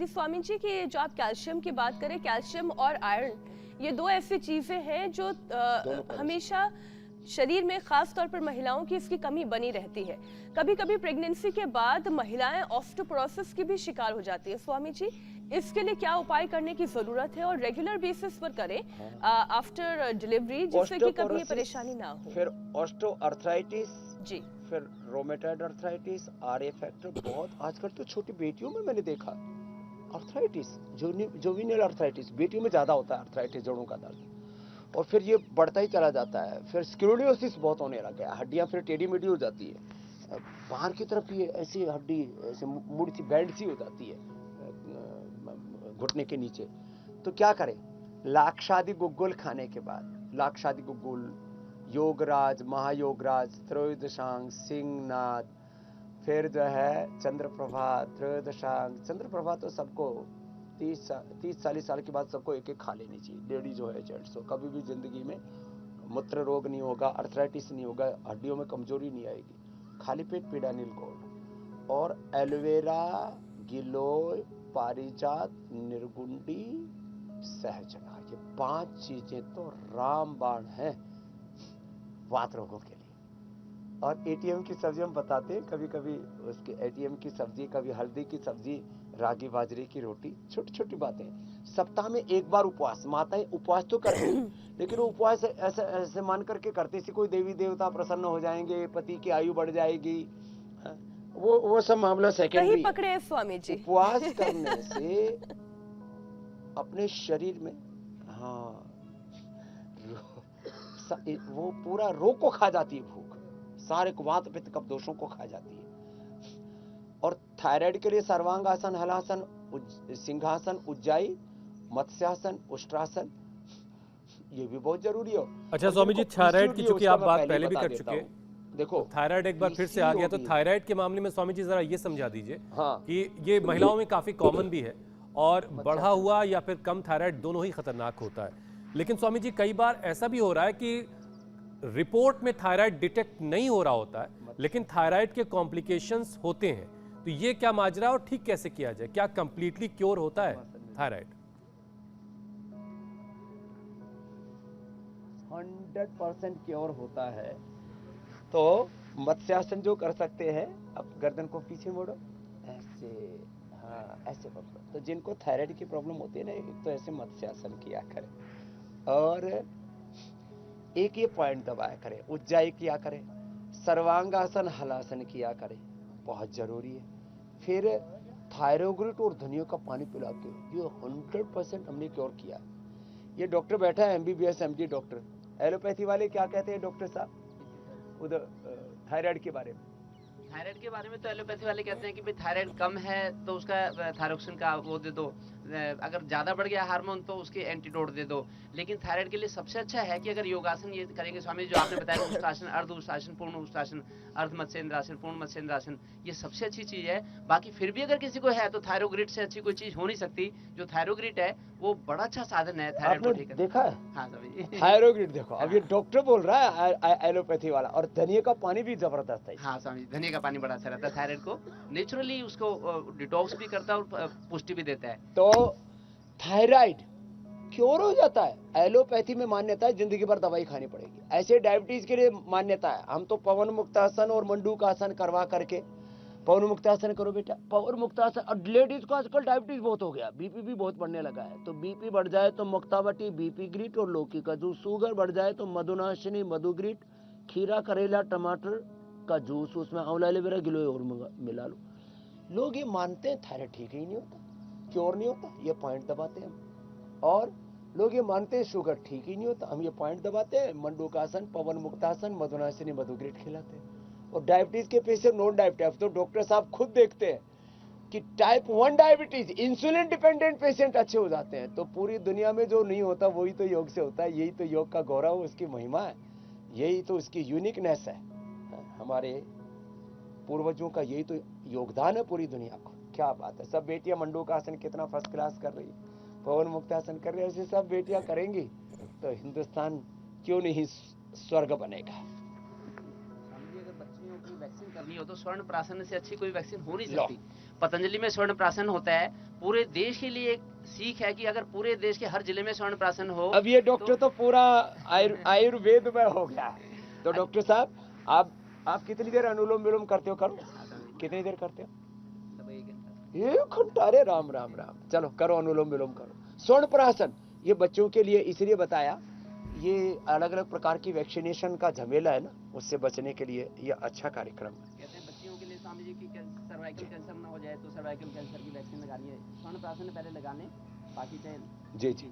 स्वामी जी कि जो आप कैल्शियम की बात करें, कैल्शियम और आयरन ये दो ऐसी चीजें हैं जो हमेशा शरीर में खास तौर पर महिलाओं की इसकी कमी बनी रहती है। कभी कभी प्रेगनेंसी के बाद महिलाएं ऑस्टियोपोरोसिस की भी शिकार हो जाती है। स्वामी जी, इसके लिए क्या उपाय करने की जरूरत है और रेगुलर बेसिस पर करें आफ्टर डिलीवरी, जिससे कि कभी ये परेशानी ना हो? फिर ऑस्टियोआर्थराइटिस जी फिर रोमेटॉइड अर्थराइटिस, आरए फैक्टर, बहुत आजकल तो छोटी बेटियों में मैंने देखा अर्थराइटिस, जोविनल अर्थराइटिस बेटियों में ज्यादा होता है, अर्थराइटिस जोड़ों का दर्द, और फिर ये बढ़ता ही चला जाता है। फिर स्क्लेरोसिस बहुत होने लग गया, हड्डियां फिर टेढ़ी मेढ़ी हो जाती है, बाहर की तरफ ये ऐसी हड्डी ऐसे मुड़ सी बैंड सी हो जाती है घुटने के नीचे। तो क्या करें? लाक्षादि गुग्गुल खाने के बाद, लाक्षादि गुग्गुल, योगराज, महायोगराज, त्रयोदशांग, सिंहनाद, फिर जो है चंद्रप्रभा, त्रयोदशांग। चंद्रप्रभा तो सबको 30-40 साल के बाद सबको एक एक खा लेनी चाहिए, लेडीज हो या जेंट्स हो। कभी भी जिंदगी में मूत्र रोग नहीं होगा, अर्थराइटिस नहीं होगा, हड्डियों में कमजोरी नहीं आएगी। खाली पेट पीडानिल गोल्ड और एलोवेरा, गिलोय, पारिजात, निर्गुंडी, सहजना, ये 5 चीजें तो रामबाण हैं वात रोगों के लिए। और एटीएम की सब्जी हम बताते हैं, कभी कभी उसके एटीएम की सब्जी, कभी हल्दी की सब्जी, रागी बाजरे की रोटी, छोटी छोटी बातें। सप्ताह में एक बार उपवास, माताएं उपवास तो करती लेकिन वो उपवास ऐसे ऐसे मान करके करती थी कोई देवी देवता प्रसन्न हो जाएंगे, पति की आयु बढ़ जाएगी, वो सब मामला सेकेंडरी। पकड़े हैं स्वामी जी। उपवास करने से अपने शरीर में हाँ वो पूरा रोग को खा जाती है, भूख सारे वात पित्त कफ दोषों को खा जाती है। और थायराइड के लिए सर्वांगासन, हलासन, सिंहासन, उज्जाई, मत्स्यासन, उष्ट्रासन, ये भी बहुत जरूरी है। अच्छा स्वामी जी, थायराइड की चूंकि आप बात पहले भी कर चुके, देखो थायराइड एक बार फिर से आ गया, तो थायराइड के मामले में स्वामी जी जरा ये समझा दीजिए कि ये महिलाओं में काफी कॉमन भी है और बढ़ा हुआ या फिर कम थायराइड दोनों ही खतरनाक होता है। लेकिन स्वामी जी कई बार ऐसा भी हो रहा है कि रिपोर्ट में थायराइड डिटेक्ट नहीं हो रहा होता है, लेकिन थायराइड के कॉम्प्लिकेशंस होते हैं। तो ये क्या माजरा और ठीक कैसे किया जाए? क्या कंप्लीटली क्योर होता है थायराइड? 100% क्योर होता है। तो मत्स्यासन जो कर सकते हैं, अब गर्दन को पीछे मोड़ो, ऐसे, हाँ ऐसे पकड़ो। तो जिनको थायराइड की प्रॉब्लम होती है ना, एक तो ऐसे मत्स्यासन किया करें, और एक ये पॉइंट दबाया करें, उज्जाई किया करें, सर्वांगासन, हलासन किया करें, बहुत जरूरी है। फिर थायरोग्रिट और धनिया का पानी पिला के, ये 100% हमने क्योर किया। ये डॉक्टर बैठा है, MBBS MD डॉक्टर। एलोपैथी वाले क्या कहते हैं डॉक्टर साहब उधर थायराइड के बारे में? थायराइड के बारे में तो एलोपैथी वाले कहते हैं कि भाई थायराइड कम है तो उसका थायरोक्सिन का वो दे दो, अगर ज्यादा बढ़ गया हार्मोन तो उसके एंटीडोट दे दो। लेकिन थायराइड के लिए सबसे अच्छा है कि अगर योगासन ये करेंगे स्वामी, जो आपने बताया उष्ट्रासन, अर्ध उष्ट्रासन, पूर्ण उष्ट्रासन, अर्ध मत्स्येंद्रासन, पूर्ण मत्स्येंद्रासन, ये सबसे अच्छी चीज है। बाकी फिर भी अगर किसी को है तो थायरोग्रिड से अच्छी कोई चीज हो नहीं सकती। जो थायरोग्रिड है वो बड़ा अच्छा साधन है थायराइड को ठीक है। देखा है? हाँ स्वामी, थायरोग्रिड देखो, अब ये डॉक्टर बोल रहा है एलोपैथी वाला। और धनिया का पानी भी जबरदस्त है। हाँ स्वामी, धनिया का पानी बड़ा अच्छा रहता है, थायराइड को नेचुरली उसको डिटॉक्स भी करता है और पुष्टि भी देता है। तो थायराइड क्योर हो जाता है। एलोपैथी में मान्यता है जिंदगी भर दवाई खानी पड़ेगी, ऐसे डायबिटीज के लिए मान्यता है। हम तो पवन मुक्तासन और मंडूकासन करवा करके, पवन मुक्तासन करो बेटा, पवन मुक्तासन। और लेडीज को आजकल डायबिटीज बहुत हो गया, बीपी भी बहुत बढ़ने लगा है। तो बीपी बढ़ जाए तो मुक्तावटी, बीपी ग्रीट और लौकी का जूस। शुगर बढ़ जाए तो मधुनाशिनी, मधुग्रीट, खीरा, करेला, टमाटर का जूस, उसमें आंवला, एलोवेरा, गिलोय और मिला लो। लोग ये मानते हैं थायराइड ठीक ही नहीं होता, क्योर नहीं होता, ये पॉइंट दबाते हैं। और लोग ये मानते हैं शुगर ठीक ही नहीं होता, हम ये पॉइंट दबाते हैं। मंडूकासन, पवन मुक्तासन, मधुनाशिनी, मधुग्रीट खिलाते हैं। और डायबिटीज के पेशेंट, नॉन डायबिटीज, तो डॉक्टर साहब खुद देखते हैं कि type 1 diabetes, insulin dependent patient अच्छे हो जाते हैं। तो पूरी दुनिया में जो नहीं होता वही तो योग से होता है। यही तो योग का गौरव, उसकी महिमा है, यही तो उसकी यूनिकनेस है। हमारे पूर्वजों का यही तो योगदान है पूरी दुनिया को। क्या बात है। सब बेटियां मंडूकासन कितना फर्स्ट क्लास कर रही है, पवन मुक्तासन कर रहे हैं, ऐसे सब बेटियां करेंगी तो हिंदुस्तान क्यों नहीं स्वर्ग बनेगा। वैक्सीन करनी हो तो स्वर्ण प्राशन से अच्छी कोई वैक्सीन हो नहीं सकती। पतंजलि में स्वर्ण प्राशन होता है, पूरे देश के लिए एक सीख है कि अगर पूरे देश के हर जिले में स्वर्ण प्राशन हो। अब ये डॉक्टर तो पूरा आयुर्वेद में हो गया। तो डॉक्टर साहब आप कितनी देर अनुलोम विलोम करते हो? करो, कितनी देर करते हो? 1 घंटा। अरे राम राम राम, चलो करो अनुलोम विलोम करो। स्वर्ण प्राशन ये बच्चों के लिए इसलिए बताया, ये अलग अलग प्रकार की वैक्सीनेशन का झमेला है ना, उससे बचने के लिए ये अच्छा कार्यक्रम है। कहते हैं बच्चियों के लिए स्वामी जी की सर्वाइकल कैंसर ना हो जाए तो सर्वाइकल कैंसर की वैक्सीन लगानी है, स्वर्ण प्राशन पहले लगाने, बाकी चाहे जी जी।